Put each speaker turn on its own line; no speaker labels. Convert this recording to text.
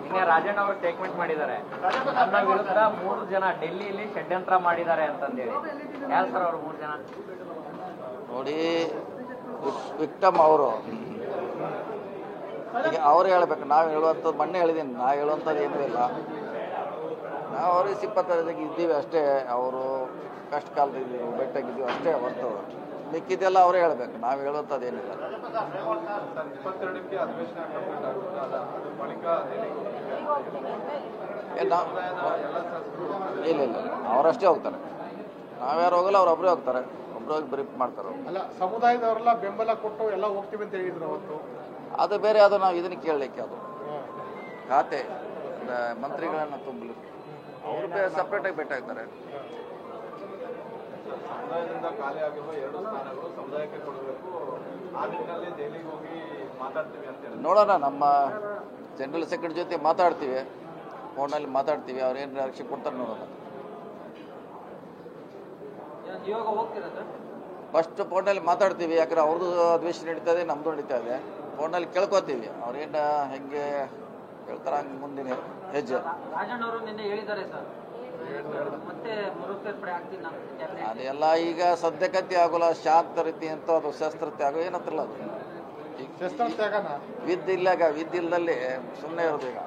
ನಿನ್ನೆ ರಾಜಣ್ಣ ಅವರು ಸ್ಟೇಟ್ಮೆಂಟ್ ಮಾಡಿದ್ದಾರೆ, ನನ್ನ ವಿರುದ್ಧ 3 ಜನ ಡೆಲ್ಲಿಯಲ್ಲಿ ಷಡ್ಯಂತ್ರ ಮಾಡಿದ್ದಾರೆ ಅಂತಂದೇಳಿ. ಯಾರು ಸರ್ ಅವರು 3 ಜನ?
ನೋಡಿ, ವಿಕ್ಟಮ್ ಅವರು ಈಗ ಅವ್ರು ಹೇಳ್ಬೇಕು. ನಾವು ಹೇಳುವಂಥದ್ದು ಮೊನ್ನೆ ಹೇಳಿದ್ದೀನಿ, ನಾವು ಹೇಳುವಂಥದ್ದು ಏನೂ ಇಲ್ಲ. ನಾವು ಅವ್ರಿಗೆ ಸಿಪ್ಪತ್ತಾಗಿ ಇದ್ದೀವಿ ಅಷ್ಟೇ. ಅವರು ಕಷ್ಟ ಕಾಲದಿದ್ದೀವಿ, ಬೆಟ್ಟಾಗಿದ್ದೀವಿ ಅಷ್ಟೇ ಹೊರತು ಮಿಕ್ಕಿದೆಲ್ಲ ಅವರೇ ಹೇಳ್ಬೇಕು. ನಾವು ಹೇಳುವಂಥದ್ದು ಏನಿಲ್ಲ. ಇಲ್ಲ ಇಲ್ಲ, ಅವರಷ್ಟೇ ಹೋಗ್ತಾರೆ. ನಾವ್ಯಾರು ಹೋಗಲ್ಲ, ಅವ್ರೊಬ್ಬರೇ ಹೋಗ್ತಾರೆ. ಒಬ್ಬರೇ ಹೋಗಿ ಬ್ರೀಫ್ ಮಾಡ್ತಾರೆ.
ಅಲ್ಲ, ಸಮುದಾಯದವರೆಲ್ಲ ಬೆಂಬಲ ಕೊಟ್ಟು ಎಲ್ಲ ಹೋಗ್ತೀವಿ ಅಂತ ಹೇಳಿದ್ರು ಅವತ್ತು. ಅದು
ಬೇರೆ, ಅದು ನಾವು ಇದನ್ನು ಕೇಳಲಿಕ್ಕೆ ಅದು ಖಾತೆ ಮಂತ್ರಿಗಳನ್ನು ತುಂಬಲಿ ಅವರು ಸಪ್ರೇಟಾಗಿ ಭೇಟಿಯಾಗ್ತಾರೆ.
ಸಮುದಾಯದಿಂದ ಖಾಲಿ ಆಗಿರುವ 2 ಸ್ಥಾನಗಳು ಸಮುದಾಯಕ್ಕೆ ಕೊಡಬೇಕು, ಆ ನಿಟ್ಟಿನಲ್ಲಿ ದೆಹಲಿಗೆ ಹೋಗಿ ಮಾತಾಡ್ತೀವಿ ಅಂತ ಹೇಳಿ
ನೋಡೋಣ. ನಮ್ಮ ಜನರಲ್ ಸೆಕ್ರೆಟರಿ ಜೊತೆ ಮಾತಾಡ್ತೀವಿ, ಫೋನಲ್ಲಿ ಮಾತಾಡ್ತೀವಿ. ಅವ್ರೇನು ರಿಯಾಕ್ಷನ್ ಕೊಡ್ತಾರೆ ನೋಡೋಣ. ಫಸ್ಟ್ ಫೋನಲ್ಲಿ ಮಾತಾಡ್ತೀವಿ, ಯಾಕಂದ್ರೆ ಅವ್ರದ್ದು ಅಧಿವೇಶನ ನಡೀತಾ ಇದೆ, ನಮ್ದು ನಡೀತಾ ಇದೆ. ಫೋನಲ್ಲಿ ಕೇಳ್ಕೊತೀವಿ, ಅವ್ರೇನು ಹೆಂಗೆ ಹೇಳ್ತಾರ ಹಂಗೆ ಮುಂದಿನ ಹೆಜ್ಜೆ.
ರಾಜಣ್ಣ ಅವರು ನಿನ್ನೆ ಹೇಳಿದ್ದಾರೆ ಸರ್, ಮತ್ತೆ ಮರುಸೇರ್ಪಡೆ ಆಗ್ತೀನಿ ನಾನು.
ಅದೆಲ್ಲ ಈಗ ಸದ್ಯಕ್ಕಂತೆ ಆಗೋಲ್ಲ. ಶಾಂತ ರೀತಿ ಅಂತ ಅದು ಶಸ್ತ್ರತ್ಯಾಗ ಏನಂತಾರಲ್ಲ, ಅದು
ಶಸ್ತ್ರತ್ಯಾಗನ
ವಿದ್ದಿಲ್ದಾಗ ವಿದ್ದಿಲ್ದಲ್ಲಿ ಸುಮ್ಮನೆ ಇರೋದು ಈಗ.